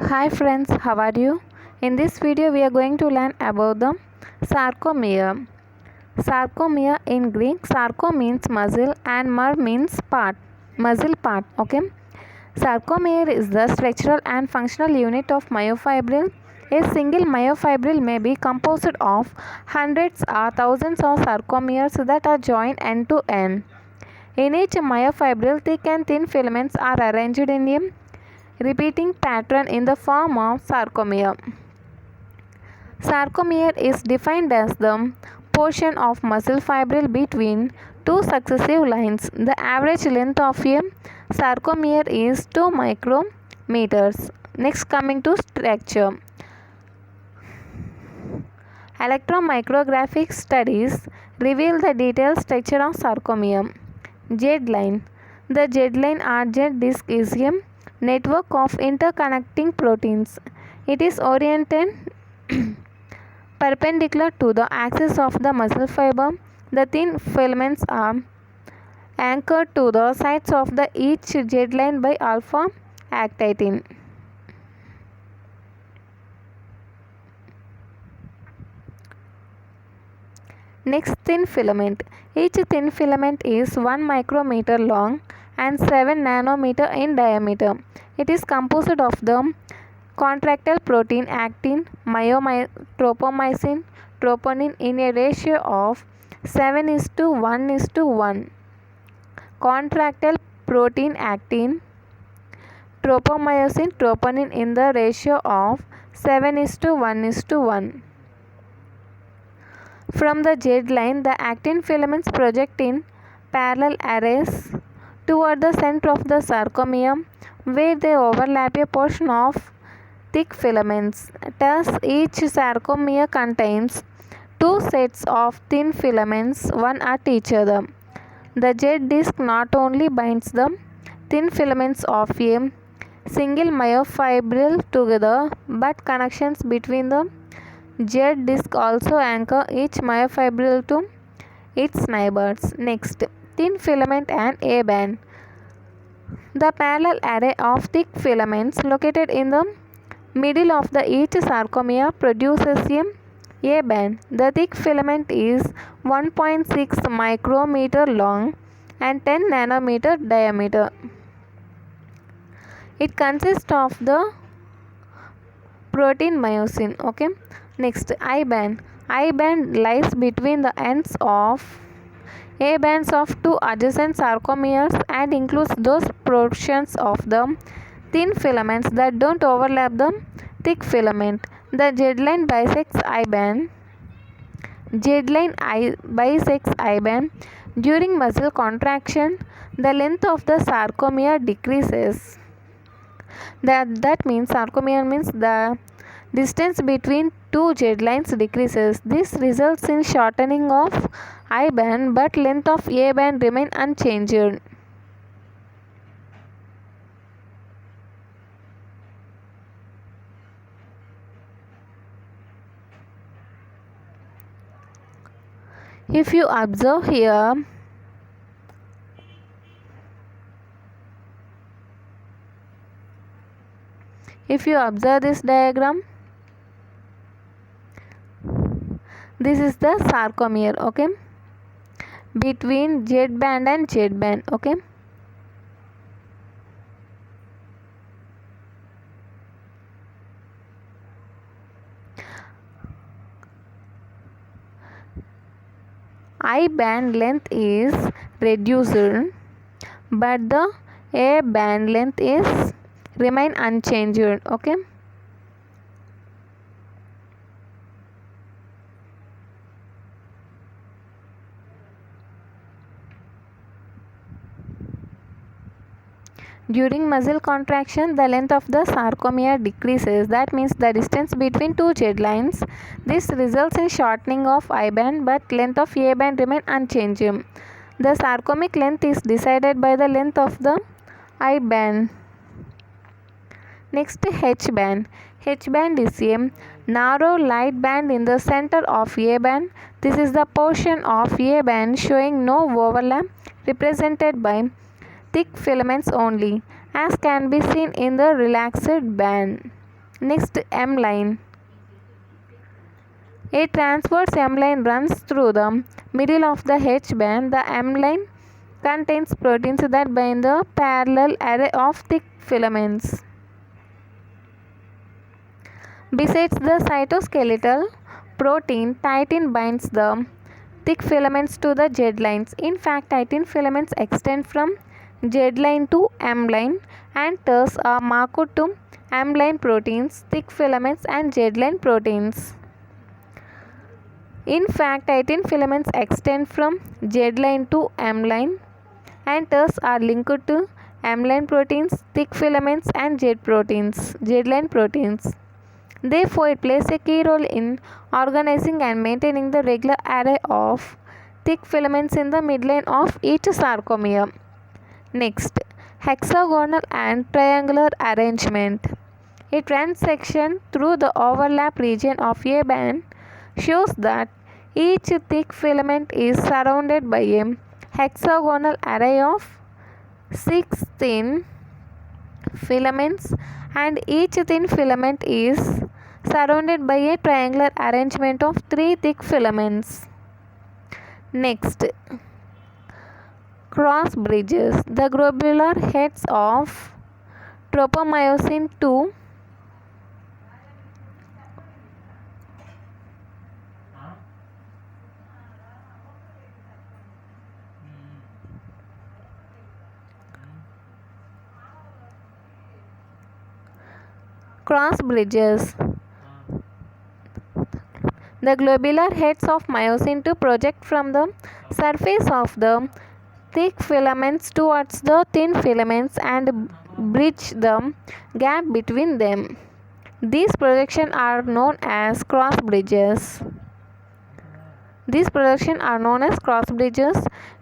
Hi friends, how are you? In this video we are going to learn about the sarcomere. Sarcomere in Greek, sarco means muscle and mer means part, muscle part, okay? Sarcomere is the structural and functional unit of myofibril. A single myofibril may be composed of hundreds or thousands of sarcomeres that are joined end to end. In each myofibril, thick and thin filaments are arranged in a repeating pattern in the form of sarcomere. Sarcomere is defined as the portion of muscle fibril between two successive lines. The average length of a sarcomere is 2 micrometers. Next, coming to structure. Electromicrographic studies reveal the detailed structure of sarcomere. Z-line. The Z-line or Z-disc is a network of interconnecting proteins. It is oriented perpendicular to the axis of the muscle fiber. The thin filaments are anchored to the sides of the each Z-line by alpha actinium. Next, thin filament. Each thin filament is 1 micrometer long and 7 nanometer in diameter. It is composed of the contractile protein actin, tropomyosin, troponin in a ratio of 7:1:1. Contractile protein actin, tropomyosin, troponin in the ratio of 7:1:1. From the Z-line, the actin filaments project in parallel arrays toward the center of the sarcomere, where they overlap a portion of thick filaments. Thus, each sarcomere contains two sets of thin filaments, one at each other. The Z-disc not only binds the thin filaments of a single myofibril together, but connections between the Z-disc also anchor each myofibril to its neighbors. Next, thin filament and A-band. The parallel array of thick filaments located in the middle of each sarcomere produces a A-band. The thick filament is 1.6 micrometer long and 10 nanometer diameter. It consists of the protein myosin. Okay. Next, I-band. I-band lies between the ends of A-bands of two adjacent sarcomeres and includes those portions of the thin filaments that don't overlap the thick filament. The Z-line bisects I-band. Bisects I-band. During muscle contraction, the length of the sarcomere decreases. That means sarcomere means the distance between two Z-lines decreases. This results in shortening of I-band, but length of A-band remain unchanged. If you observe here, if you observe this diagram, this is the sarcomere, okay, between Z-band and Z-band, okay. I-band length is reduced, but the A-band length is remain unchanged, okay. During muscle contraction, the length of the sarcomere decreases. That means the distance between two Z-lines. This results in shortening of I-band, but length of A-band remain unchanged. The sarcomic length is decided by the length of the I-band. Next, H-band. H-band is a narrow light band in the center of A-band. This is the portion of A-band showing no overlap, represented by thick filaments only, as can be seen in the relaxed band. Next, M line. A transverse M line runs through the middle of the H band. The M line contains proteins that bind the parallel array of thick filaments. Besides the cytoskeletal protein, titin binds the thick filaments to the Z lines. In fact, titin filaments extend from Z line to M line and thus are marked to M line proteins, thick filaments, and Z line proteins. In fact, titin filaments extend from Z line to M line and thus are linked to M line proteins, thick filaments, and Z line proteins. Therefore, it plays a key role in organizing and maintaining the regular array of thick filaments in the midline of each sarcomere. Next, hexagonal and triangular arrangement. A trend section through the overlap region of a band shows that each thick filament is surrounded by a hexagonal array of 6 thin filaments and each thin filament is surrounded by a triangular arrangement of 3 thick filaments. Next, cross bridges. The globular heads of tropomyosin 2 cross bridges. The globular heads of myosin 2 project from the surface of the thick filaments towards the thin filaments and bridge the gap between them. These projections are known as cross bridges.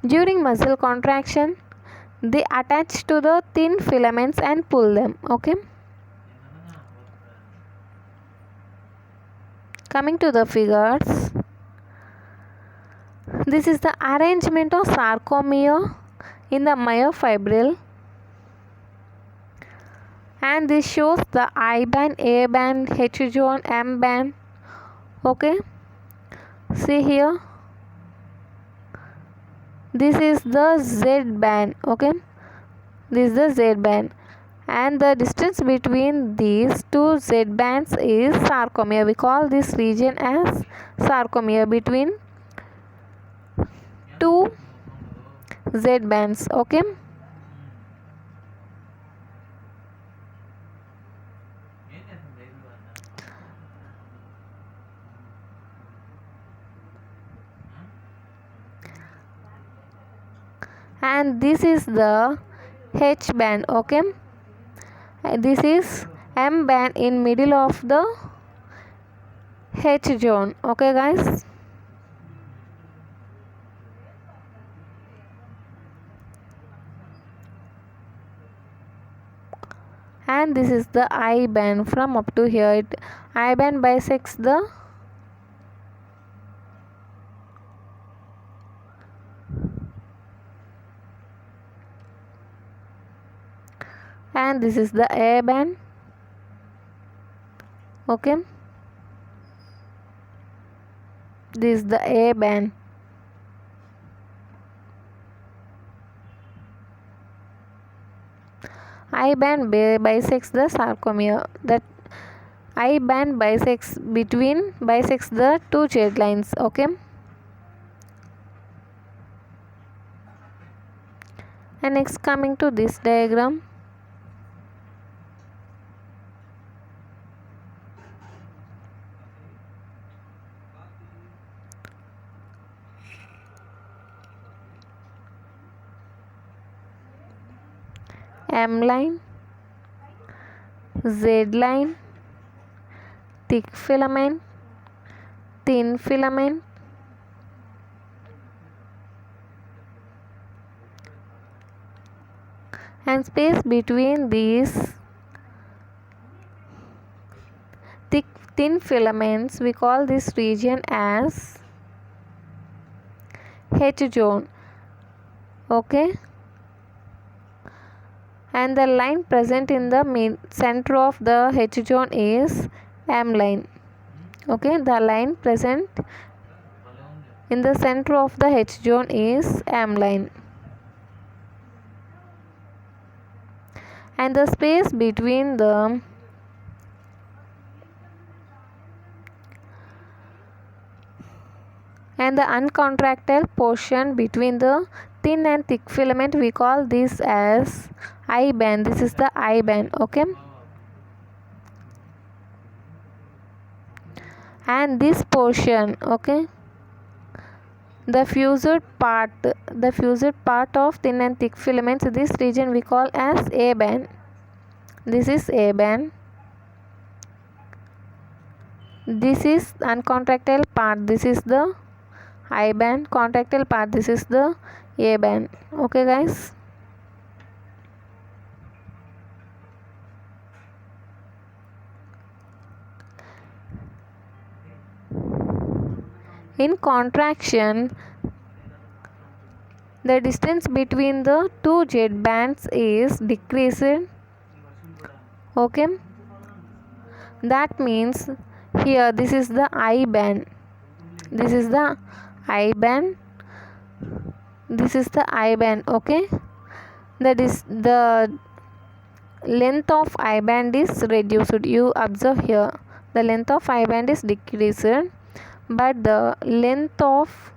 During muscle contraction, they attach to the thin filaments and pull them. Okay. Coming to the figures, this is the arrangement of sarcomere in the myofibril, and this shows the I band, A band, H zone, M band. Okay, see here, this is the Z band. Okay, this is the Z band, and the distance between these two Z bands is sarcomere. We call this region as sarcomere between two Z bands. Okay, and this is the H band. Okay, this is M band in middle of the H zone. Okay guys, and this is the I band. From up to here, I band bisects the and this is the A band. Okay, this is the A band. I band bisects the sarcomere. That I band bisects the two Z lines. Okay, and next coming to this diagram, M line, Z line, thick filament, thin filament, and space between these thin filaments, we call this region as H zone. Okay, and the line present in the center of the H zone is M line. Okay, the line present in the center of the H zone is M line, and the space between the uncontracted portion between the thin and thick filament, we call this as I band. This is the I band. Okay, and this portion, okay, the fused part of thin and thick filaments, this region we call as A band. This is A band. This is uncontractile part. This is the I band. Contractile part. This is the A band. Okay, guys. In contraction, the distance between the two jet bands is decreased. Okay, that means here this is the I band. This is the I band. This is the I band. Okay, that is the length of I band is reduced. You observe here the length of I band is decreased, but the length of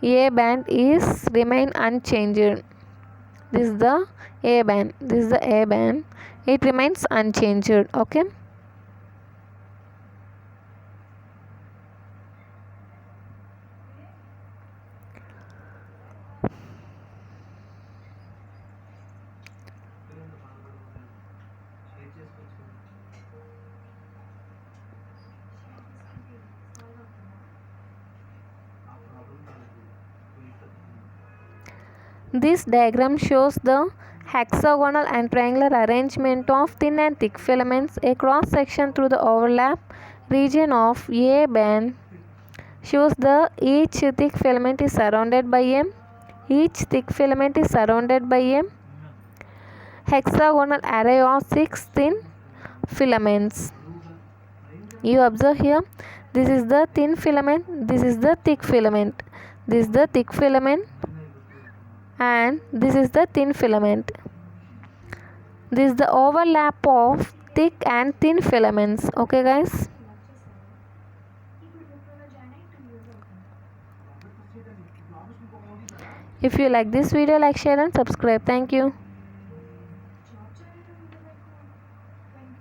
A band is remain unchanged. This is the A band. This is the A band. It remains unchanged. Okay. This diagram shows the hexagonal and triangular arrangement of thin and thick filaments. A cross section through the overlap region of A band shows the each thick filament is surrounded by a hexagonal array of 6 thin filaments. You observe here, this is the thin filament, this is the thick filament, this is the thick filament, and this is the thin filament. This is the overlap of thick and thin filaments. Okay, guys. If you like this video, like, share and subscribe. Thank you.